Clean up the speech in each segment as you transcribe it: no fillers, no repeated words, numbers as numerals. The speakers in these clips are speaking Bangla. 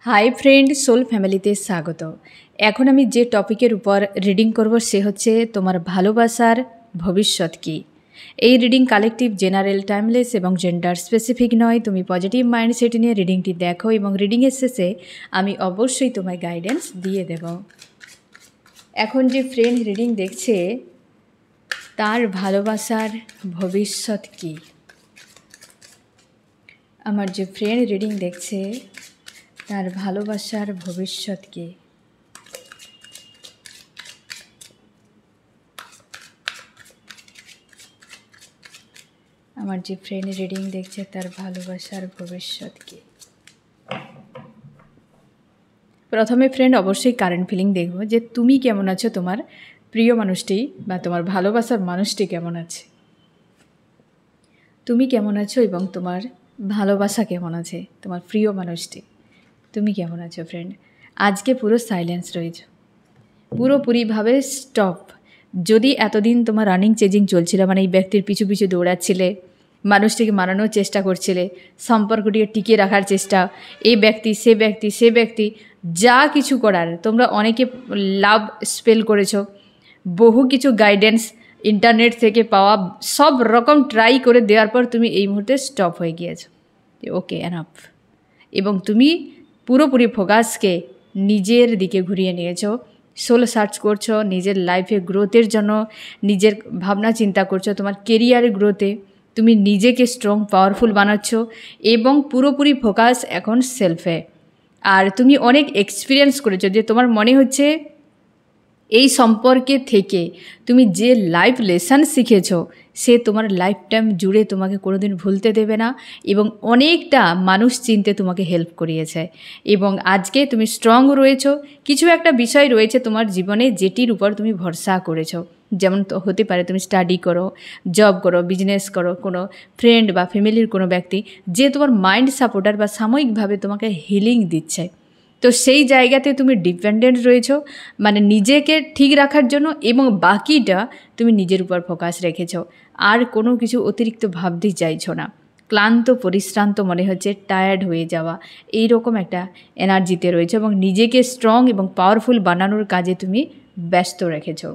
हाई फ्रेंड सोल फैमिलीते स्वागत। এখন আমি যে টপিকের উপর রিডিং করব সে হচ্ছে তোমার ভালোবাসার ভবিষ্যৎ কি। এই রিডিং কালেকটিভ, জেনারেল, টাইমলেস এবং জেন্ডার স্পেসিফিক নয়। তুমি পজিটিভ মাইন্ডসেট নিয়ে রিডিংটি দেখো এবং রিডিংয়ের শেষে আমি অবশ্যই তোমায় গাইডেন্স দিয়ে দেব। এখন যে ফ্রেন্ড রিডিং দেখছে তার ভালোবাসার ভবিষ্যৎ কি। আমার যে ফ্রেন্ড রিডিং দেখছে তার ভালোবাসার ভবিষ্যৎ কি। আমার যে ফ্রেন্ড রিডিং দেখছে তার ভালোবাসার ভবিষ্যৎ কি। প্রথমে ফ্রেন্ড অবশ্যই কারেন্ট ফিলিং দেখব যে তুমি কেমন আছো, তোমার প্রিয় মানুষটি বা তোমার ভালোবাসার মানুষটি কেমন আছে, তুমি কেমন আছো এবং তোমার ভালোবাসা কেমন আছে, তোমার প্রিয় মানুষটি তুমি কেমন আছো। ফ্রেন্ড আজকে পুরো সাইলেন্স রয়েছে, পুরোপুরিভাবে স্টপ। যদি এতদিন তোমার রানিং চেজিং চলছিল, মানে এই ব্যক্তির পিছু পিছু দৌড়াচ্ছিলে, মানুষটিকে মানানোর চেষ্টা করছিলে, সম্পর্কটিকে টিকিয়ে রাখার চেষ্টা, এই ব্যক্তি সে ব্যক্তি যা কিছু করার, তোমরা অনেকে লাভ স্পেল করেছো, বহু কিছু গাইডেন্স ইন্টারনেট থেকে পাওয়া সব রকম ট্রাই করে দেওয়ার পর তুমি এই মুহূর্তে স্টপ হয়ে গিয়েছো, ওকে এনাফ। এবং তুমি পুরোপুরি ফোকাসকে নিজের দিকে ঘুরিয়ে নিয়েছো, সোল সার্চ করছো, নিজের লাইফে গ্রোথের জন্য নিজের ভাবনা চিন্তা করছো, তোমার কেরিয়ারের গ্রোথে তুমি নিজেকে স্ট্রং পাওয়ারফুল বানাচ্ছ এবং পুরোপুরি ফোকাস এখন সেলফে। আর তুমি অনেক এক্সপিরিয়েন্স করেছো, যে তোমার মনে হচ্ছে এই সম্পর্কে থেকে তুমি যে লাইফ লেসন শিখেছো সে তোমার লাইফ টাইম জুড়ে তোমাকে কোনোদিন ভুলতে দেবে না এবং অনেকটা মানুষ চিনতে তোমাকে হেল্প করিয়েছে। এবং আজকে তুমি স্ট্রং রয়েছো, কিছু একটা বিষয় রয়েছে তোমার জীবনে যেটির উপর তুমি ভরসা করেছো। যেমন তো হতে পারে তুমি স্টাডি করো, জব করো, বিজনেস করো, কোনো ফ্রেন্ড বা ফ্যামিলির কোনো ব্যক্তি যে তোমার মাইন্ড সাপোর্টার বা সাময়িকভাবে তোমাকে হিলিং দিচ্ছে। তো সেই জায়গাতে তুমি ডিপেন্ডেন্ট রয়েছো, মানে নিজেকে ঠিক রাখার জন্য, এবং বাকিটা তুমি নিজের উপর ফোকাস রেখেছো। আর কোনো কিছু অতিরিক্ত ভাবতে চাইছো না। ক্লান্ত, পরিশ্রান্ত মনে হচ্ছে, টায়ার্ড হয়ে যাওয়া, এই রকম একটা এনার্জিতে রয়েছে এবং নিজেকে স্ট্রং এবং পাওয়ারফুল বানানোর কাজে তুমি ব্যস্ত রেখেছো।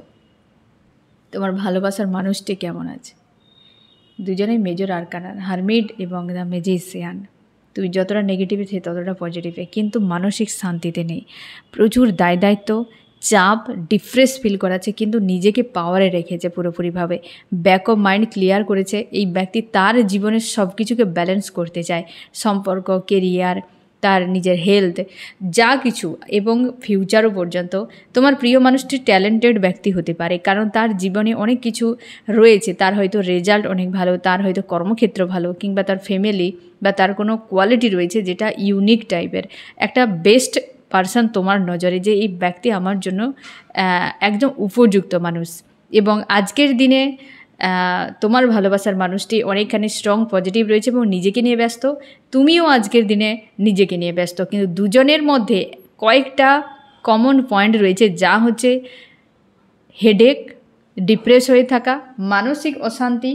তোমার ভালোবাসার মানুষটি কেমন আছে। দুজনেই মেজর আরকানা, হারমিট এবং দ্য ম্যাজিশিয়ান। তুমি যতটা নেগেটিভে থেকে ততটা পজিটিভে, কিন্তু মানসিক শান্তিতে নেই। প্রচুর দায়িত্ব, চাপ, ডিফ্রেস ফিল করাচ্ছে, কিন্তু নিজেকে পাওয়ারে রেখেছে পুরোপুরিভাবে। ব্যাক অফ মাইন্ড ক্লিয়ার করেছে। এই ব্যক্তি তার জীবনের সব কিছুকে ব্যালেন্স করতে চায়, সম্পর্ক, কেরিয়ার, তার নিজের হেলথ, যা কিছু এবং ফিউচারও পর্যন্ত। তোমার প্রিয় মানুষটি ট্যালেন্টেড ব্যক্তি হতে পারে, কারণ তার জীবনে অনেক কিছু রয়েছে। তার হয়তো রেজাল্ট অনেক ভালো, তার হয়তো কর্মক্ষেত্র ভালো, কিংবা তার ফ্যামিলি বা তার কোনো কোয়ালিটি রয়েছে যেটা ইউনিক টাইপের। একটা বেস্ট পারসন তোমার নজরে, যে এই ব্যক্তি আমার জন্য একদম উপযুক্ত মানুষ। এবং আজকের দিনে তোমার ভালোবাসার মানুষটি অনেকখানি স্ট্রং, পজিটিভ রয়েছে এবং নিজেকে নিয়ে ব্যস্ত। তুমিও আজকের দিনে নিজেকে নিয়ে ব্যস্ত, কিন্তু দুজনের মধ্যে কয়েকটা কমন পয়েন্ট রয়েছে, যা হচ্ছে হেডেক, ডিপ্রেস হয়ে থাকা, মানসিক অশান্তি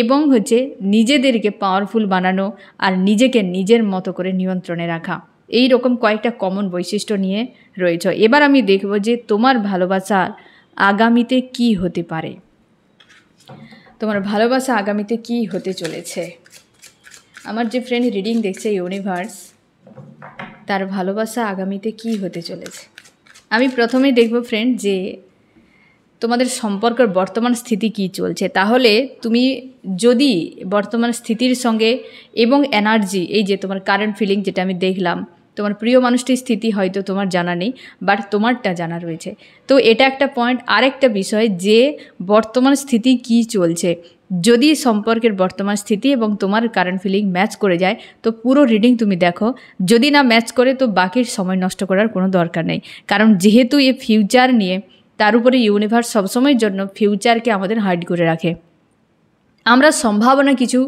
এবং হচ্ছে নিজেদেরকে পাওয়ারফুল বানানো আর নিজেকে নিজের মতো করে নিয়ন্ত্রণে রাখা। এই রকম কয়েকটা কমন বৈশিষ্ট্য নিয়ে রয়েছে। এবার আমি দেখব যে তোমার ভালোবাসার আগামীতে কি হতে পারে, তোমার ভালোবাসা আগামীতে কি হতে চলেছে। আমার যে ফ্রেন্ড রিডিং দেখছে ইউনিভার্স, তার ভালোবাসা আগামীতে কি হতে চলেছে। আমি প্রথমেই দেখব ফ্রেন্ড যে তোমাদের সম্পর্কের বর্তমান স্থিতি কি চলছে। তাহলে তুমি যদি বর্তমান স্থিতির সঙ্গে এবং এনার্জি, এই যে তোমার কারেন্ট ফিলিং যেটা আমি দেখলাম, তোমার প্রিয় মানুষটির স্থিতি হয়তো তোমার জানা নেই, বাট তোমারটা জানা রয়েছে। তো এটা একটা পয়েন্ট। আরেকটা বিষয় যে বর্তমান স্থিতি কি চলছে, যদি সম্পর্কের বর্তমান স্থিতি এবং তোমার কারেন্ট ফিলিং ম্যাচ করে যায় তো পুরো রিডিং তুমি দেখো। যদি না ম্যাচ করে তো বাকির সময় নষ্ট করার কোনো দরকার নেই, কারণ যেহেতু এ ফিউচার নিয়ে, তার উপরে ইউনিভার্স সবসময়ের জন্য ফিউচারকে আমাদের হাইড করে রাখে। আমরা সম্ভাবনা কিছু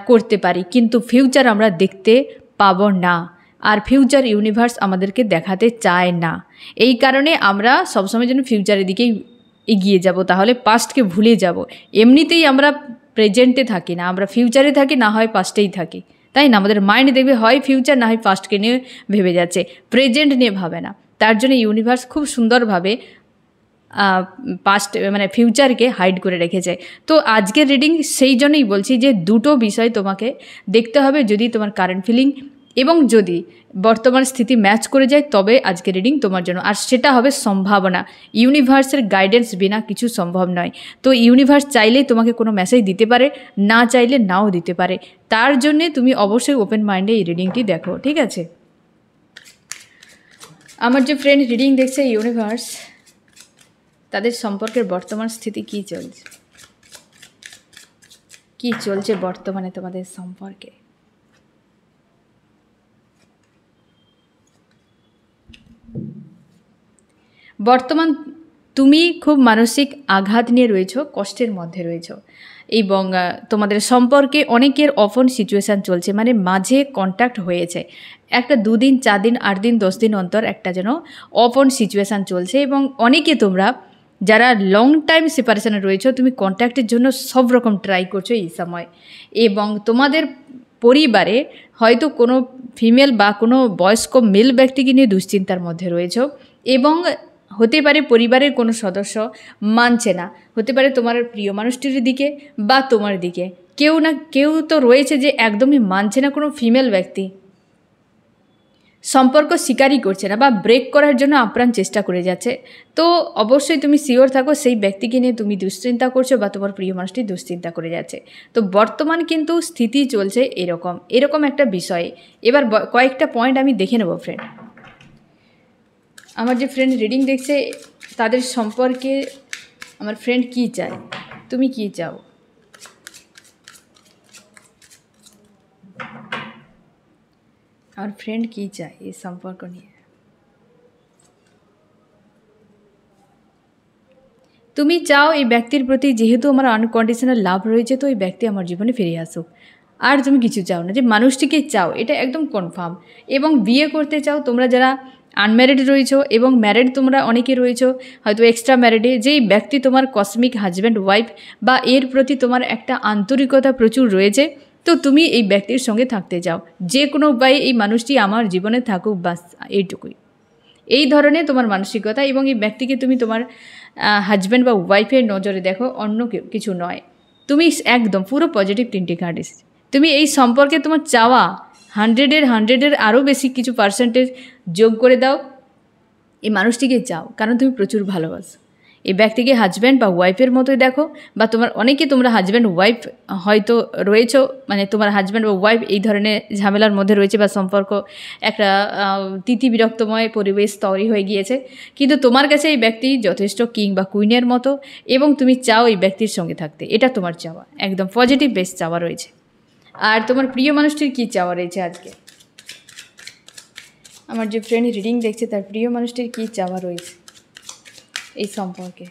করতে পারি, কিন্তু ফিউচার আমরা দেখতে পাবো না, আর ফিউচার ইউনিভার্স আমাদেরকে দেখাতে চায় না। এই কারণে আমরা সবসময় যেন ফিউচারের দিকেই এগিয়ে যাব, তাহলে পাস্টকে ভুলে যাব। এমনিতেই আমরা প্রেজেন্টে থাকি না, আমরা ফিউচারে থাকি, না হয় পাস্টেই থাকি। তাই না? আমাদের মাইন্ড দেখবে হয় ফিউচার না হয় পাস্টকে নিয়ে ভেবে যাচ্ছে, প্রেজেন্ট নিয়ে ভাবে না। তার জন্য ইউনিভার্স খুব সুন্দরভাবে পাস্ট মানে ফিউচারকে হাইড করে রেখেছে। তো আজকের রিডিং সেই জন্যই বলছি যে দুটো বিষয় তোমাকে দেখতে হবে, যদি তোমার কারেন্ট ফিলিং এবং যদি বর্তমান স্থিতি ম্যাচ করে যায় তবে আজকের রিডিং তোমার জন্য। আর সেটা হবে সম্ভাবনা, ইউনিভার্সের গাইডেন্স বিনা কিছু সম্ভব নয়। তো ইউনিভার্স চাইলেই তোমাকে কোনো মেসেজ দিতে পারে, না চাইলে নাও দিতে পারে। তার জন্যে তুমি অবশ্যই ওপেন মাইন্ডে এই রিডিংটি দেখো, ঠিক আছে? আমার যে ফ্রেন্ড রিডিং দেখছে ইউনিভার্স, তাদের সম্পর্কের বর্তমান স্থিতি কী চলছে, কী চলছে বর্তমানে তোমাদের সম্পর্কে? বর্তমান তুমি খুব মানসিক আঘাত নিয়ে রয়েছো, কষ্টের মধ্যে রয়েছো এবং তোমাদের সম্পর্কে অনেকের অফন সিচুয়েশান চলছে, মানে মাঝে কন্ট্যাক্ট হয়েছে, একটা 2 দিন 4 দিন 8 দিন 10 দিন অন্তর একটা যেন অফন সিচুয়েশান চলছে। এবং অনেকে তোমরা যারা লং টাইম সেপারেশনে রয়েছো, তুমি কন্ট্যাক্টের জন্য সব রকম ট্রাই করছো এই সময়। এবং তোমাদের পরিবারে হয়তো কোনো ফিমেল বা কোনো বয়স্ক মেল ব্যক্তিকে নিয়ে দুশ্চিন্তার মধ্যে রয়েছো এবং হতে পারে পরিবারের কোনো সদস্য মানছে না, হতে পারে তোমার প্রিয় মানুষটির দিকে বা তোমার দিকে কেউ না কেউ তো রয়েছে যে একদমই মানছে না, কোনো ফিমেল ব্যক্তি সম্পর্ক স্বীকারই করছে না বা ব্রেক করার জন্য আপ্রাণ চেষ্টা করে যাচ্ছে। তো অবশ্যই তুমি শিওর থাকো সেই ব্যক্তিকে নিয়ে তুমি দুশ্চিন্তা করছো বা তোমার প্রিয় মানুষটি দুশ্চিন্তা করে যাচ্ছে। তো বর্তমান কিন্তু স্থিতি চলছে এরকম একটা বিষয়ে। এবার কয়েকটা পয়েন্ট আমি দেখে নেব ফ্রেন্ড। আমার যে ফ্রেন্ড রিডিং দেখছে তাদের সম্পর্কে আমার ফ্রেন্ড কী চায়, তুমি কী চাও? আমার ফ্রেন্ড কী চায় এই সম্পর্ক নিয়ে? তুমি চাও এই ব্যক্তির প্রতি যেহেতু আমার আনকন্ডিশনাল লাভ রয়েছে, তো এই ব্যক্তি আমার জীবনে ফিরে আসুক। আর তুমি কিছু চাও না, যে মানুষটিকে চাও এটা একদম কনফার্ম। এবং বিয়ে করতে চাও তোমরা যারা আনম্যারিড রয়েছো এবং ম্যারিড তোমরা অনেকে রয়েছো, হয়তো এক্সট্রা ম্যারিডে, যেই ব্যক্তি তোমার কসমিক হাজব্যান্ড ওয়াইফ বা এর প্রতি তোমার একটা আন্তরিকতা প্রচুর রয়েছে, তো তুমি এই ব্যক্তির সঙ্গে থাকতে চাও। যে কোনো উপায়ে এই মানুষটি আমার জীবনে থাকুক, বাস এইটুকুই। এই ধরনের তোমার মানসিকতা এবং এই ব্যক্তিকে তুমি তোমার হাজব্যান্ড বা ওয়াইফের নজরে দেখো, অন্য কিছু নয়। তুমি একদম পুরো পজিটিভ 3টি কার্ড এসেছে। তুমি এই সম্পর্কে তোমার চাওয়া 100-এর আরও বেশি কিছু পার্সেন্টেজ যোগ করে দাও, এই মানুষটিকে চাও কারণ তুমি প্রচুর ভালোবাসো। এই ব্যক্তিকে হাজব্যান্ড বা ওয়াইফের মতোই দেখো, বা অনেকে তোমরা হাজব্যান্ড ওয়াইফ হয়তো রয়েছো, মানে তোমার হাজব্যান্ড বা ওয়াইফ এই ধরনের ঝামেলার মধ্যে রয়েছে বা সম্পর্ক একটা তিতি বিরক্তময় পরিবেশ তৈরি হয়ে গিয়েছে, কিন্তু তোমার কাছে এই ব্যক্তি যথেষ্ট কিং বা কুইনের মতো এবং তুমি চাও এই ব্যক্তির সঙ্গে থাকতে। এটা তোমার চাওয়া, একদম পজিটিভ বেস চাওয়া রয়েছে। আর তোমার প্রিয় মানুষটির কী চাওয়া রয়েছে আজকে? আমার যে ফ্রেন্ড রিডিং দেখছে তার প্রিয় মানুষটির কী চাওয়া রয়েছে এই সম্পর্কে?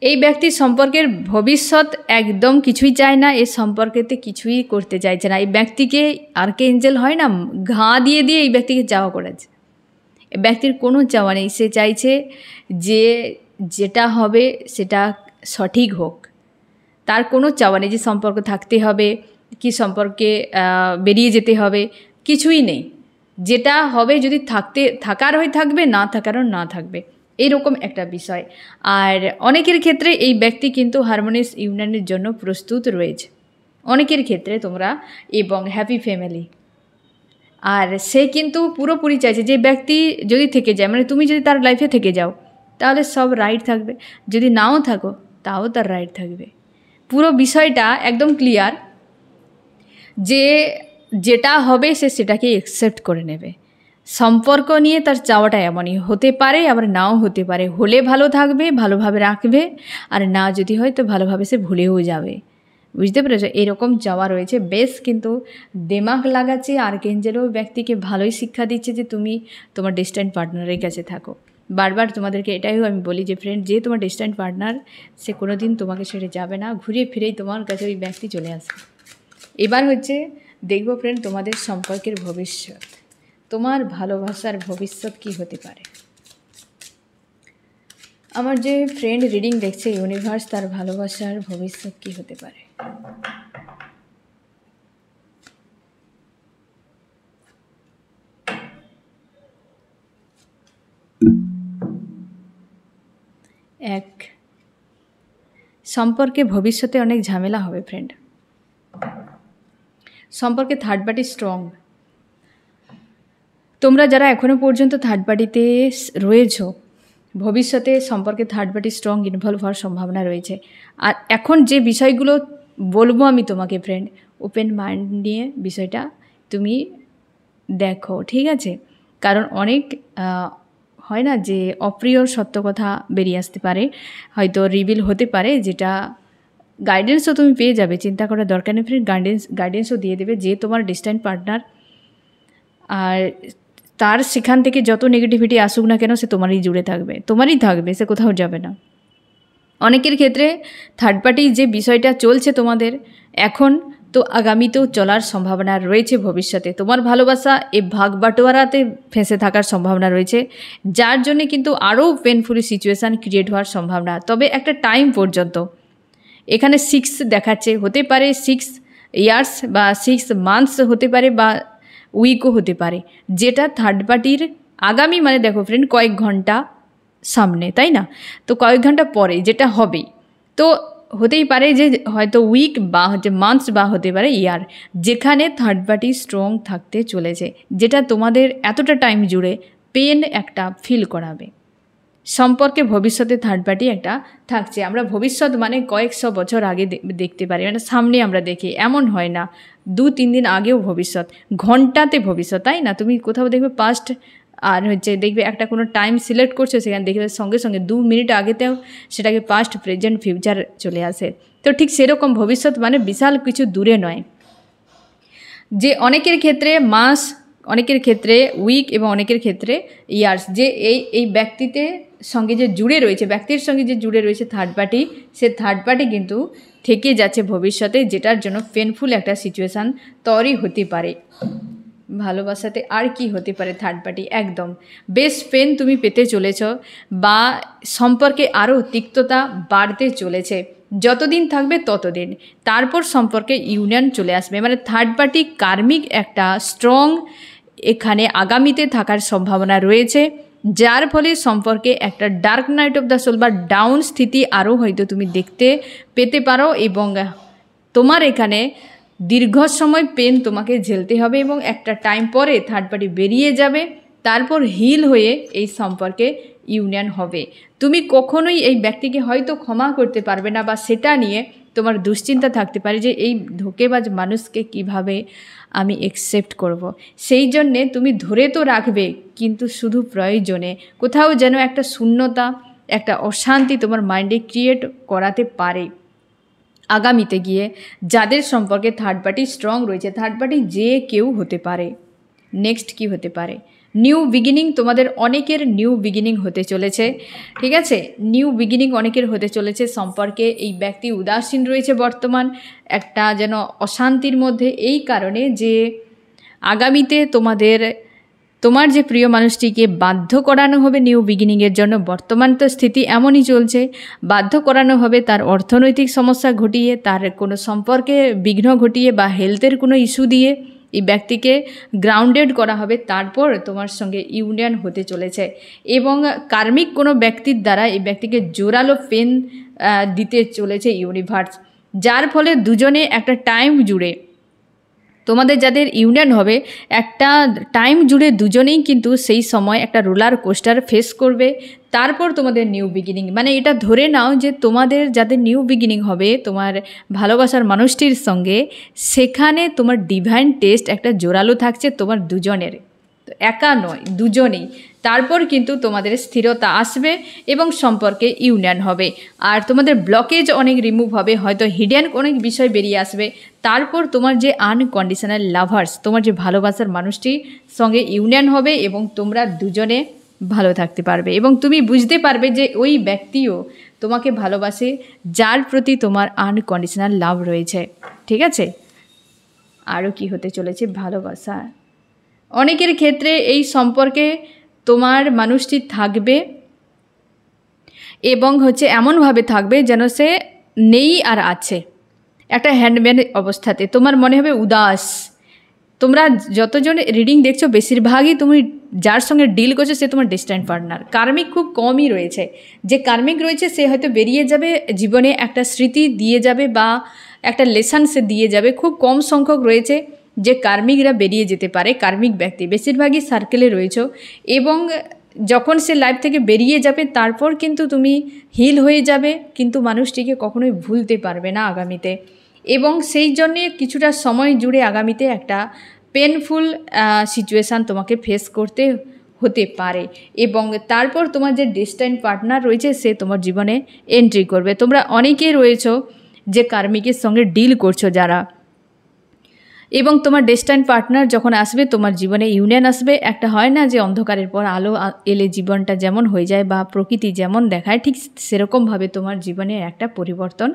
এই ব্যক্তির সম্পর্কের ভবিষ্যৎ একদম কিছুই চায় না, এই সম্পর্কেতে কিছুই করতে চাইছে না। এই ব্যক্তিকে আর্কএঞ্জেল হয় না, ঘা দিয়ে দিয়ে এই ব্যক্তিকে চাওয়া করেছে। এই ব্যক্তির কোনো চাওয়া নেই, সে চাইছে যে যেটা হবে সেটা সঠিক হোক। তার কোনো চাওয়া নেই যে সম্পর্ক থাকতে হবে কি সম্পর্কে বেরিয়ে যেতে হবে, কিছুই নেই। যেটা হবে যদি থাকার হয়ে থাকবে, না থাকারও না থাকবে, এরকম একটা বিষয়। আর অনেকের ক্ষেত্রে এই ব্যক্তি কিন্তু হারমোনিয়াস ইউনিয়নের জন্য প্রস্তুত রয়েছে, অনেকের ক্ষেত্রে তোমরা, এবং হ্যাপি ফ্যামিলি। আর সে কিন্তু পুরোপুরি চাইছে যে ব্যক্তি যদি থেকে যায়, মানে তুমি যদি তার লাইফে থেকে যাও তাহলে সব রাইট থাকবে, যদি নাও থাকো তাও তার রাইট থাকবে। পুরো বিষয়টা একদম ক্লিয়ার যে যেটা হবে সে সেটাকে অ্যাকসেপ্ট করে নেবে। সম্পর্ক নিয়ে তার চাওয়াটা এমনই হতে পারে, আবার নাও হতে পারে। হলে ভালো থাকবে, ভালোভাবে রাখবে, আর না যদি হয় তো ভালোভাবে সে ভুলেও যাবে। বুঝতে পেরেছো? এরকম চাওয়া রয়েছে। বেশ কিন্তু দিমাগ লাগাচ্ছে, আর্কএঞ্জেলও ব্যক্তিকে ভালোই শিক্ষা দিচ্ছে যে তুমি তোমার ডেস্টাইন পার্টনারের কাছে থাকো। বারবার তোমাদেরকে এটাইও আমি বলি যে ফ্রেন্ড, যে তোমার ডেস্টাইন পার্টনার সে কোনো দিন তোমাকে ছেড়ে যাবে না, ঘুরে ফিরেই তোমার কাছে ওই ব্যক্তি চলে আসবে। এবার হচ্ছে দেখবো ফ্রেন্ড তোমাদের সম্পর্কের ভবিষ্যৎ, তোমার ভালোবাসার ভবিষ্যৎ কী হতে পারে। আমার যে ফ্রেন্ড রিডিং দেখছে ইউনিভার্স, তার ভালোবাসার ভবিষ্যৎ কী হতে পারে? এক, সম্পর্কে ভবিষ্যতে অনেক ঝামেলা হবে ফ্রেন্ড। সম্পর্কে থার্ড পার্টি স্ট্রং। তোমরা যারা এখনও পর্যন্ত থার্ড পার্টিতে রয়েছ, ভবিষ্যতে সম্পর্কে থার্ড পার্টি স্ট্রং ইনভলভ হওয়ার সম্ভাবনা রয়েছে। আর এখন যে বিষয়গুলো বলবো আমি তোমাকে ফ্রেন্ড, ওপেন মাইন্ড নিয়ে বিষয়টা তুমি দেখো, ঠিক আছে? কারণ অনেক হয় না যে অপ্রিয় সত্য কথা বেরিয়ে আসতে পারে, হয়তো রিভিল হতে পারে, যেটা গাইডেন্সও তুমি পেয়ে যাবে, চিন্তা করার দরকার নেই ফ্রেন্ড। গাইডেন্সও দিয়ে দেবে যে তোমার ডিস্ট্যান্ট পার্টনার, আর তার সেখান থেকে যত নেগেটিভিটি আসুক না কেন সে তোমারই জুড়ে থাকবে, তোমারই থাকবে, সে কোথাও যাবে না। অনেকের ক্ষেত্রে থার্ড পার্টি যে বিষয়টা চলছে তোমাদের এখন, তো আগামীতেও চলার সম্ভাবনা রয়েছে। ভবিষ্যতে তোমার ভালোবাসা এই ভাগ বাটোয়ারাতে ফেঁসে থাকার সম্ভাবনা রয়েছে, যার জন্যে কিন্তু আরও পেনফুলি সিচুয়েশান ক্রিয়েট হওয়ার সম্ভাবনা। তবে একটা টাইম পর্যন্ত, এখানে 6 দেখাচ্ছে, হতে পারে 6 ইয়ার্স বা 6 মান্থস হতে পারে, বা উইকও হতে পারে, যেটা থার্ড পার্টির আগামী, মানে দেখো ফ্রেন্ড, কয়েক ঘন্টা সামনে, তাই না? তো কয়েক ঘন্টা পরে যেটা হবে, তো হতেই পারে যে হয়তো উইক বা হচ্ছে মান্থস বা হতে পারে ইয়ার, যেখানে থার্ড পার্টি স্ট্রং থাকতে চলেছে, যেটা তোমাদের এতটা টাইম জুড়ে পেন একটা ফিল করাবে। সম্পর্কে ভবিষ্যতে থার্ড পার্টি একটা থাকছে। আমরা ভবিষ্যৎ মানে কয়েকশো বছর আগে দেখতে পারি, মানে সামনে আমরা দেখি, এমন হয় না 2-3 দিন আগেও ভবিষ্যৎ, ঘন্টাতে ভবিষ্যৎ, তাই না? তুমি কোথাও দেখবে পাস্ট, আর হচ্ছে দেখবে একটা কোনো টাইম সিলেক্ট করছো, সেখানে দেখবে সঙ্গে সঙ্গে 2 মিনিট আগেতেও সেটাকে পাস্ট, প্রেজেন্ট, ফিউচার চলে আসে। তো ঠিক সেরকম ভবিষ্যৎ মানে বিশাল কিছু দূরে নয়, যে অনেকের ক্ষেত্রে মাস, অনেকের ক্ষেত্রে উইক এবং অনেকের ক্ষেত্রে ইয়ার্স, যে এই ব্যক্তিতে সঙ্গে যে জুড়ে রয়েছে, ব্যক্তির সঙ্গে যে জুড়ে রয়েছে থার্ড পার্টি, সে থার্ড পার্টি কিন্তু থেকে যাচ্ছে ভবিষ্যতে, যেটার জন্য পেনফুল একটা সিচুয়েশান তৈরি হতে পারে। ভালোবাসাতে আর কি হতে পারে থার্ড পার্টি? একদম বেস্ট ফ্রেন্ড তুমি পেতে চলেছ, বা সম্পর্কে আরও তিক্ততা বাড়তে চলেছে, যতদিন থাকবে ততদিন, তারপর সম্পর্কে ইউনিয়ন চলে আসবে। মানে থার্ড পার্টি কার্মিক একটা স্ট্রং এখানে আগামীতে থাকার সম্ভাবনা রয়েছে, যার ফলে সম্পর্কে একটা dark night of the soul বা ডাউন স্থিতি আরও হয়তো তুমি দেখতে পেতে পারো, এবং তোমার এখানে দীর্ঘ সময় পেন তোমাকে ঝেলতে হবে, এবং একটা টাইম পরে থার্ড পার্টি বেরিয়ে যাবে, তারপর হিল হয়ে এই সম্পর্কে ইউনিয়ন হবে। তুমি কখনোই এই ব্যক্তিকে হয়তো ক্ষমা করতে পারবে না, বা সেটা নিয়ে তোমার দুশ্চিন্তা থাকতে পারে যে এই ধোঁকেবাজ মানুষকে কিভাবে আমি অ্যাকসেপ্ট করব। সেই জন্যে তুমি ধরে তো রাখবে, কিন্তু শুধু প্রয়োজনে কোথাও যেন একটা শূন্যতা, একটা অশান্তি তোমার মাইন্ডে ক্রিয়েট করাতে পারে আগামীতে গিয়ে। যাদের সম্পর্কে থার্ড পার্টি স্ট্রং রয়েছে, থার্ড পার্টি যে কেউ হতে পারে। নেক্সট কি হতে পারে? নিউ বিগিনিং, তোমাদের অনেকের নিউ বিগিনিং হতে চলেছে, ঠিক আছে? নিউ বিগিনিং অনেকের হতে চলেছে সম্পর্কে। এই ব্যক্তি উদাসীন রয়েছে বর্তমান, একটা যেন অশান্তির মধ্যে, এই কারণে যে আগামীতে তোমার যে প্রিয় মানুষটিকে বাধ্য করানো হবে নিউ বিগিনিংয়ের জন্য। বর্তমান তো স্থিতি এমনই চলছে, বাধ্য করানো হবে তার অর্থনৈতিক সমস্যা ঘটিয়ে, তার কোনো সম্পর্কে বিঘ্ন ঘটিয়ে, বা হেলথের কোনো ইস্যু দিয়ে এই ব্যক্তিকে গ্রাউন্ডেড করা হবে, তারপর তোমার সঙ্গে ইউনিয়ন হতে চলেছে। এবং কার্মিক কোনো ব্যক্তির দ্বারা এই ব্যক্তিকে জোরালো পেন দিতে চলেছে ইউনিভার্স, যার ফলে দুজনে একটা টাইম জুড়ে, তোমাদের যাদের ইউনিয়ন হবে একটা টাইম জুড়ে দুজনেই কিন্তু সেই সময় একটা রোলার কোস্টার ফেস করবে, তারপর তোমাদের নিউ বিগিনিং। মানে এটা ধরে নাও যে তোমাদের যাদের নিউ বিগিনিং হবে তোমার ভালোবাসার মানুষটির সঙ্গে, সেখানে তোমার ডিভাইন টেস্ট একটা জোরালো থাকছে তোমার দুজনের, একা নয় দুজনেই। তারপর কিন্তু তোমাদের স্থিরতা আসবে এবং সম্পর্কে ইউনিয়ন হবে, আর তোমাদের ব্লকেজ অনেক রিমুভ হবে, হয়তো হিডেন অনেক বিষয় বেরিয়ে আসবে। তারপর তোমার যে আনকন্ডিশনাল লাভার্স, তোমার যে ভালোবাসার মানুষটির সঙ্গে ইউনিয়ন হবে, এবং তোমরা দুজনে ভালো থাকতে পারবে, এবং তুমি বুঝতে পারবে যে ওই ব্যক্তিও তোমাকে ভালোবাসে, যার প্রতি তোমার আনকন্ডিশনাল লাভ রয়েছে, ঠিক আছে? আরও কি হতে চলেছে? ভালোবাসা অনেকের ক্ষেত্রে এই সম্পর্কে তোমার মানুষটি থাকবে, এবং হচ্ছে এমনভাবে থাকবে যেন সে নেই আর আছে, একটা হ্যান্ডম্যান অবস্থাতে। তোমার মনে হবে উদাস। তোমরা যতজন রিডিং দেখছো বেশিরভাগই তুমি যার সঙ্গে ডিল করছো সে তোমার ডেস্টাইন পার্টনার। কার্মিক খুব কমই রয়েছে, যে কার্মিক রয়েছে সে হয়তো বেরিয়ে যাবে, জীবনে একটা স্মৃতি দিয়ে যাবে বা একটা লেসন সে দিয়ে যাবে। খুব কম সংখ্যক রয়েছে যে কার্মিকরা বেরিয়ে যেতে পারে। কার্মিক ব্যক্তি বেশিরভাগই সার্কেলে রয়েছে, এবং যখন সে লাইফ থেকে বেরিয়ে যাবে তারপর কিন্তু তুমি হিল হয়ে যাবে, কিন্তু মানুষটিকে কখনোই ভুলতে পারবে না আগামীতে। এবং সেই জন্যে কিছুটা সময় জুড়ে আগামীতে একটা পেনফুল সিচুয়েশান তোমাকে ফেস করতে হতে পারে, এবং তারপর তোমার যে ডেস্টাইন পার্টনার রয়েছে সে তোমার জীবনে এন্ট্রি করবে। তোমরা অনেকে রয়েছো যে কার্মিকের সঙ্গে ডিল করছো যারা, এবং তোমার ডেস্টাইন পার্টনার যখন আসবে তোমার জীবনে ইউনিয়ন আসবে। একটা হয় না যে অন্ধকারের পর আলো এলে জীবনটা যেমন হয়ে যায় বা প্রকৃতি যেমন দেখায়, ঠিক সেরকমভাবে তোমার জীবনে একটা পরিবর্তন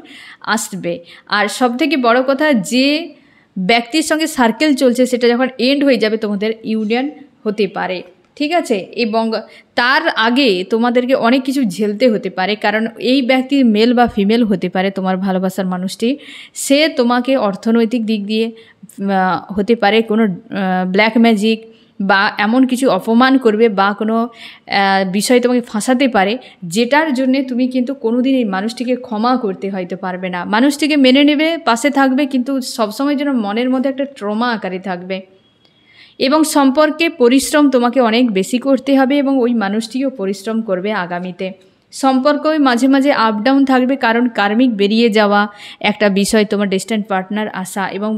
আসবে। আর সবথেকে বড় কথা, যে ব্যক্তির সঙ্গে সার্কেল চলছে সেটা যখন এন্ড হয়ে যাবে তোমাদের ইউনিয়ন হতে পারে, ঠিক আছে। এবং তার আগে তোমাদেরকে অনেক কিছু ঝেলতে হতে পারে, কারণ এই ব্যক্তি মেল বা ফিমেল হতে পারে তোমার ভালোবাসার মানুষটি। সে তোমাকে অর্থনৈতিক দিক দিয়ে হতে পারে কোনো ব্ল্যাক ম্যাজিক বা এমন কিছু অপমান করবে বা কোনো বিষয় তোমাকে ফাঁসাতে পারে, যেটার জন্যে তুমি কিন্তু কোনোদিন এই মানুষটিকে ক্ষমা করতে হয়তো পারবে না। মানুষটিকে মেনে নেবে, পাশে থাকবে, কিন্তু সবসময় যেন মনের মধ্যে একটা ট্রমা আকারে থাকবে। এবং সম্পর্কে পরিশ্রম তোমাকে অনেক বেশি করতে হবে, এবং ওই মানুষটিও পরিশ্রম করবে আগামীতে। সম্পর্ক মাঝে মাঝে আপ ডাউন থাকবে, কারণ কার্মিক বেরিয়ে যাওয়া একটা বিষয়, তোমার ডেস্টাইন পার্টনার আসা এবং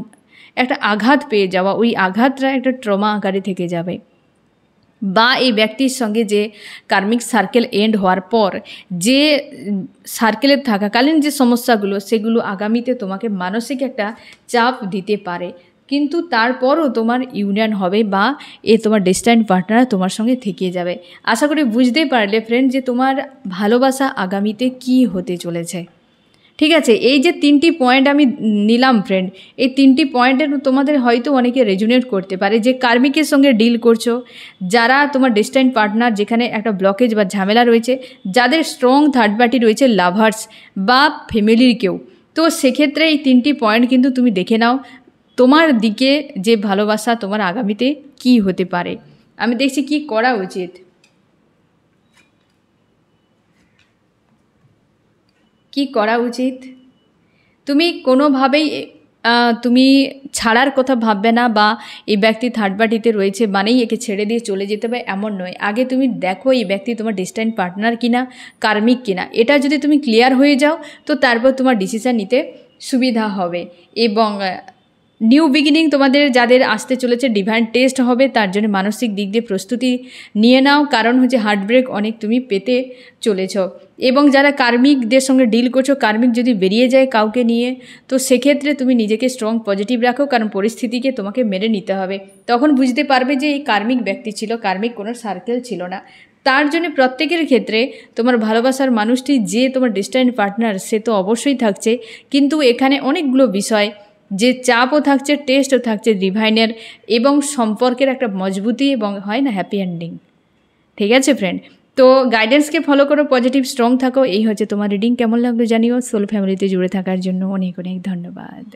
একটা আঘাত পেয়ে যাওয়া, ওই আঘাতটা একটা ট্রমা আকারে থেকে যাবে। বা এই ব্যক্তির সঙ্গে যে কার্মিক সার্কেল এন্ড হওয়ার পর যে সার্কেলে থাকাকালীন যে সমস্যাগুলো, সেগুলো আগামীতে তোমাকে মানসিক একটা চাপ দিতে পারে, কিন্তু তারপরও তোমার ইউনিয়ন হবে বা তোমার ডেস্টাইন পার্টনার তোমার সঙ্গে থেকে যাবে। আশা করি বুঝতে পারলে ফ্রেন্ড যে তোমার ভালোবাসা আগামীতে কি হতে চলেছে, ঠিক আছে। এই যে 3টি পয়েন্ট আমি নিলাম ফ্রেন্ড, এই 3টি পয়েন্টের তোমাদের হয়তো অনেকে রেজোনেট করতে পারে। যে কার্মিকের সঙ্গে ডিল করছো, যারা তোমার ডেস্টাইন পার্টনার যেখানে একটা ব্লকেজ বা ঝামেলা রয়েছে, যাদের স্ট্রং থার্ড পার্টি রয়েছে, লাভার্স বা ফ্যামিলির কেউ, তো সেক্ষেত্রে এই 3টি পয়েন্ট কিন্তু তুমি দেখে নাও তোমার দিকে যে ভালোবাসা তোমার আগামীতে কি হতে পারে। আমি দেখছি কি করা উচিত। কি করা উচিত, তুমি কোনোভাবেই তুমি ছাড়ার কথা ভাববে না, বা এই ব্যক্তি থার্ড পার্টিতে রয়েছে মানেই একে ছেড়ে দিয়ে চলে যেতে হবে এমন নয়। আগে তুমি দেখো এই ব্যক্তি তোমার ডেস্টাইন পার্টনার কিনা, কার্মিক কিনা। এটা যদি তুমি ক্লিয়ার হয়ে যাও তো তারপর তোমার ডিসিশান নিতে সুবিধা হবে। এবং নিউ বিগিনিং তোমাদের যাদের আসতে চলেছে, ডিভাইন টেস্ট হবে, তার জন্য মানসিক দিক দিয়ে প্রস্তুতি নিয়ে নাও, কারণ হচ্ছে হার্টব্রেক অনেক তুমি পেতে চলেছ। এবং যারা কার্মিকদের সঙ্গে ডিল করছো, কার্মিক যদি বেরিয়ে যায় কাউকে নিয়ে, তো সেক্ষেত্রে তুমি নিজেকে স্ট্রং পজিটিভ রাখো, কারণ পরিস্থিতিকে তোমাকে মেনে নিতে হবে। তখন বুঝতে পারবে যে এই কার্মিক ব্যক্তি ছিল, কার্মিক কোনো সার্কেল ছিল না। তার জন্য প্রত্যেকের ক্ষেত্রে তোমার ভালোবাসার মানুষটি যে তোমার ডেস্টাইন পার্টনার সে তো অবশ্যই থাকছে, কিন্তু এখানে অনেকগুলো বিষয় যে চাপও থাকছে, টেস্টও থাকছে ডিভাইনের, এবং সম্পর্কের একটা মজবুতি এবং হয় না হ্যাপি এন্ডিং। ঠিক আছে ফ্রেন্ড, তো গাইডেন্সকে ফলো করো, পজিটিভ স্ট্রং থাকো। এই হচ্ছে তোমার রিডিং। কেমন লাগলো জানিও। সোল ফ্যামিলিতে জুড়ে থাকার জন্য অনেক অনেক ধন্যবাদ।